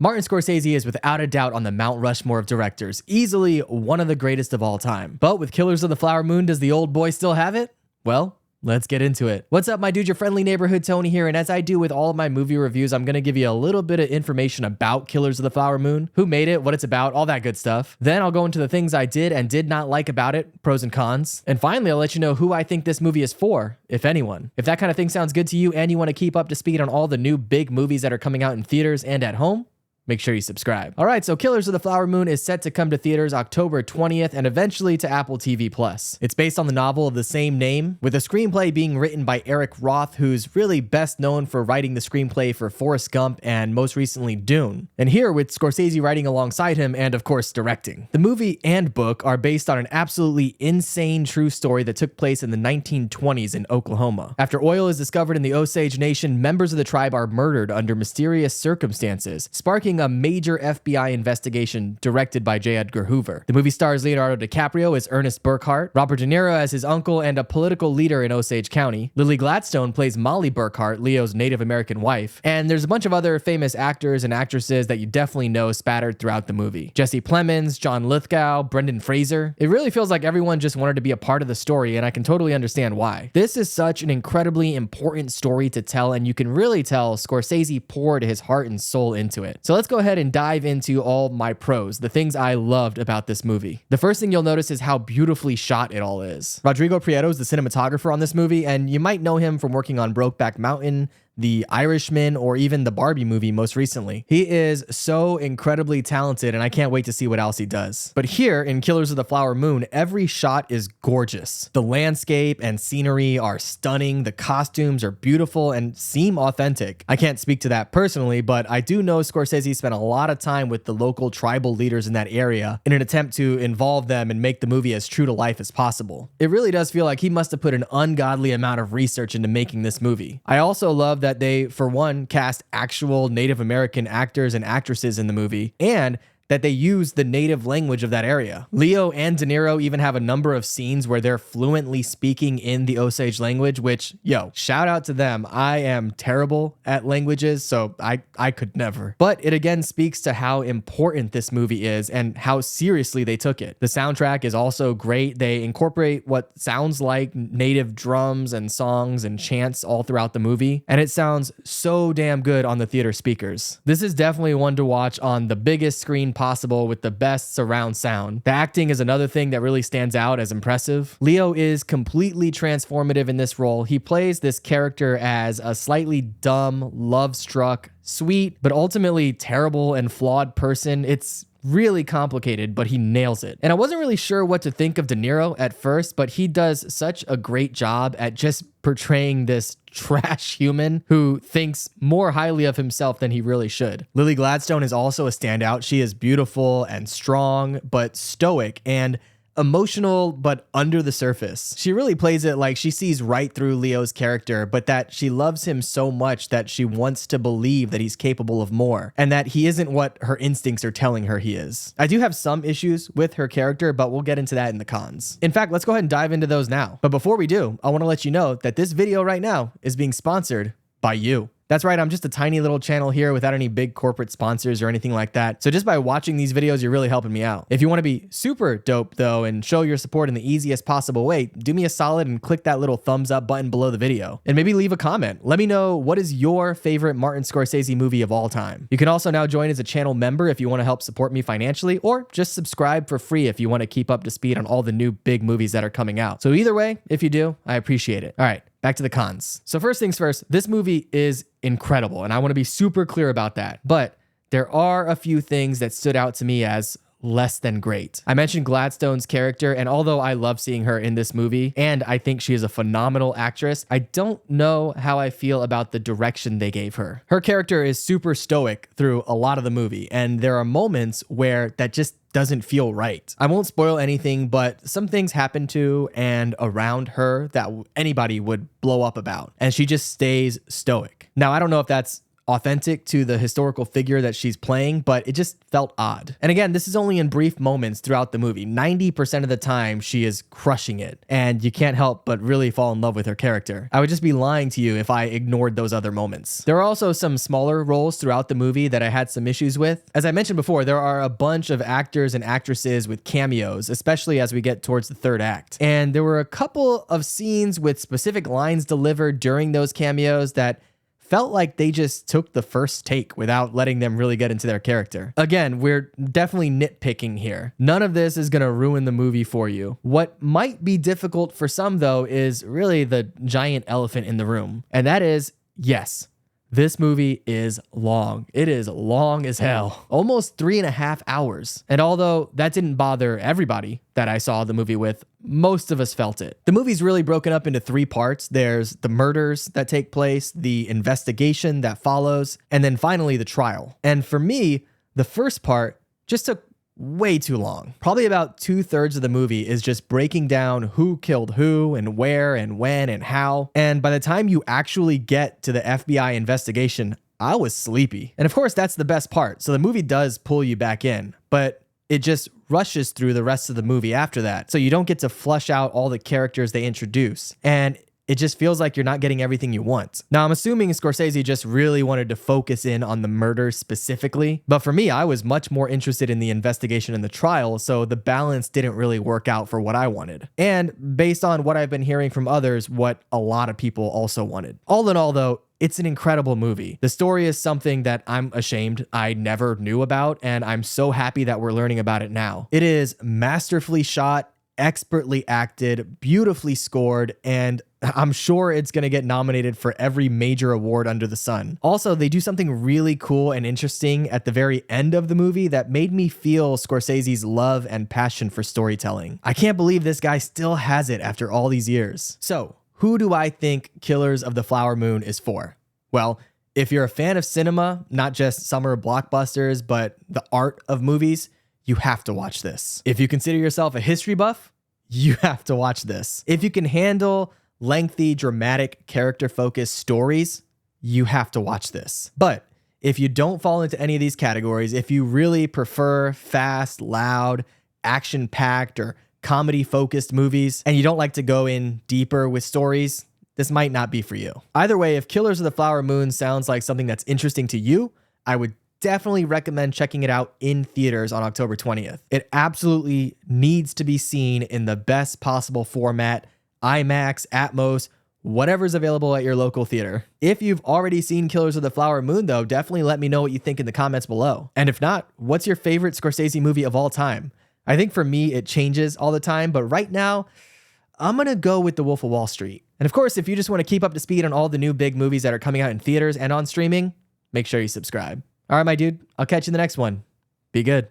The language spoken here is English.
Martin Scorsese is without a doubt on the Mount Rushmore of directors, easily one of the greatest of all time. But with Killers of the Flower Moon, does the old boy still have it? Well, let's get into it. What's up, my dude? Your friendly neighborhood Tony here, and as I do with all of my movie reviews, I'm gonna give you a little bit of information about Killers of the Flower Moon, who made it, what it's about, all that good stuff. Then I'll go into the things I did and did not like about it, pros and cons. And finally, I'll let you know who I think this movie is for, if anyone. If that kind of thing sounds good to you and you want to keep up to speed on all the new big movies that are coming out in theaters and at home, make sure you subscribe. All right, so Killers of the Flower Moon is set to come to theaters October 20th and eventually to Apple TV+. It's based on the novel of the same name, with a screenplay being written by Eric Roth, who's really best known for writing the screenplay for Forrest Gump and most recently Dune. And here with Scorsese writing alongside him and of course directing. The movie and book are based on an absolutely insane true story that took place in the 1920s in Oklahoma. After oil is discovered in the Osage Nation, members of the tribe are murdered under mysterious circumstances, sparking a major FBI investigation directed by J. Edgar Hoover. The movie stars Leonardo DiCaprio as Ernest Burkhart, Robert De Niro as his uncle and a political leader in Osage County. Lily Gladstone plays Molly Burkhart, Leo's Native American wife. And there's a bunch of other famous actors and actresses that you definitely know spattered throughout the movie. Jesse Plemmons, John Lithgow, Brendan Fraser. It really feels like everyone just wanted to be a part of the story, and I can totally understand why. This is such an incredibly important story to tell, and you can really tell Scorsese poured his heart and soul into it. So let's go ahead and dive into all my pros, the things I loved about this movie. The first thing you'll notice is how beautifully shot it all is. Rodrigo Prieto is the cinematographer on this movie, and you might know him from working on Brokeback Mountain, The Irishman, or even the Barbie movie most recently. He is so incredibly talented, and I can't wait to see what else he does. But here in Killers of the Flower Moon, every shot is gorgeous. The landscape and scenery are stunning, the costumes are beautiful and seem authentic. I can't speak to that personally, but I do know Scorsese spent a lot of time with the local tribal leaders in that area in an attempt to involve them and make the movie as true to life as possible. It really does feel like he must have put an ungodly amount of research into making this movie. I also love that they, for one, cast actual Native American actors and actresses in the movie, and that they use the native language of that area. Leo and De Niro even have a number of scenes where they're fluently speaking in the Osage language, which, yo, shout out to them. I am terrible at languages, so I could never. But it again speaks to how important this movie is and how seriously they took it. The soundtrack is also great. They incorporate what sounds like native drums and songs and chants all throughout the movie, and it sounds so damn good on the theater speakers. This is definitely one to watch on the biggest screen possible with the best surround sound. The acting is another thing that really stands out as impressive. Leo is completely transformative in this role. He plays this character as a slightly dumb, love-struck, sweet, but ultimately terrible and flawed person. It's really complicated, but he nails it. And I wasn't really sure what to think of De Niro at first, but he does such a great job at just portraying this trash human who thinks more highly of himself than he really should. Lily Gladstone is also a standout. She is beautiful and strong, but stoic and emotional, but under the surface. She really plays it like she sees right through Leo's character, but that she loves him so much that she wants to believe that he's capable of more, and that he isn't what her instincts are telling her he is. I do have some issues with her character, but we'll get into that in the cons. In fact, let's go ahead and dive into those now. But before we do, I want to let you know that this video right now is being sponsored by you. That's right, I'm just a tiny little channel here without any big corporate sponsors or anything like that. So just by watching these videos, you're really helping me out. If you want to be super dope though and show your support in the easiest possible way, do me a solid and click that little thumbs up button below the video. And maybe leave a comment. Let me know what is your favorite Martin Scorsese movie of all time. You can also now join as a channel member if you want to help support me financially, or just subscribe for free if you want to keep up to speed on all the new big movies that are coming out. So either way, if you do, I appreciate it. All right. Back to the cons. So first things first, this movie is incredible, and I want to be super clear about that. But there are a few things that stood out to me as less than great. I mentioned Gladstone's character, and although I love seeing her in this movie, and I think she is a phenomenal actress, I don't know how I feel about the direction they gave her. Her character is super stoic through a lot of the movie, and there are moments where that just doesn't feel right. I won't spoil anything, but some things happen to and around her that anybody would blow up about, and she just stays stoic. Now, I don't know if that's authentic to the historical figure that she's playing, but it just felt odd. And again, this is only in brief moments throughout the movie. 90% of the time, she is crushing it, and you can't help but really fall in love with her character. I would just be lying to you if I ignored those other moments. There are also some smaller roles throughout the movie that I had some issues with. As I mentioned before, there are a bunch of actors and actresses with cameos, especially as we get towards the third act. And there were a couple of scenes with specific lines delivered during those cameos that felt like they just took the first take without letting them really get into their character. Again, we're definitely nitpicking here. None of this is going to ruin the movie for you. What might be difficult for some, though, is really the giant elephant in the room. And that is, yes, this movie is long. It is long as hell. Almost 3.5 hours. And although that didn't bother everybody that I saw the movie with, most of us felt it. The movie's really broken up into 3 parts. There's the murders that take place, the investigation that follows, and then finally the trial. And for me, the first part just took way too long. Probably about 2/3 of the movie is just breaking down who killed who and where and when and how. And by the time you actually get to the FBI investigation, I was sleepy. And of course, that's the best part. So the movie does pull you back in, but it just rushes through the rest of the movie after that. So you don't get to flush out all the characters they introduce. And it just feels like you're not getting everything you want. Now, I'm assuming Scorsese just really wanted to focus in on the murder specifically. But for me, I was much more interested in the investigation and the trial, so the balance didn't really work out for what I wanted. And based on what I've been hearing from others, what a lot of people also wanted. All in all, though, it's an incredible movie. The story is something that I'm ashamed I never knew about, and I'm so happy that we're learning about it now. It is masterfully shot, expertly acted, beautifully scored, and I'm sure it's going to get nominated for every major award under the sun. Also, they do something really cool and interesting at the very end of the movie that made me feel Scorsese's love and passion for storytelling. I can't believe this guy still has it after all these years. So, who do I think Killers of the Flower Moon is for? Well, if you're a fan of cinema, not just summer blockbusters, but the art of movies, you have to watch this. If you consider yourself a history buff, you have to watch this. If you can handle lengthy, dramatic, character-focused stories, you have to watch this. But if you don't fall into any of these categories, if you really prefer fast, loud, action-packed, or comedy-focused movies, and you don't like to go in deeper with stories, this might not be for you. Either way, if Killers of the Flower Moon sounds like something that's interesting to you, I would definitely recommend checking it out in theaters on October 20th. It absolutely needs to be seen in the best possible format, IMAX, Atmos, whatever's available at your local theater. If you've already seen Killers of the Flower Moon, though, definitely let me know what you think in the comments below. And if not, what's your favorite Scorsese movie of all time? I think for me, it changes all the time, but right now, I'm gonna go with The Wolf of Wall Street. And of course, if you just want to keep up to speed on all the new big movies that are coming out in theaters and on streaming, make sure you subscribe. All right, my dude, I'll catch you in the next one. Be good.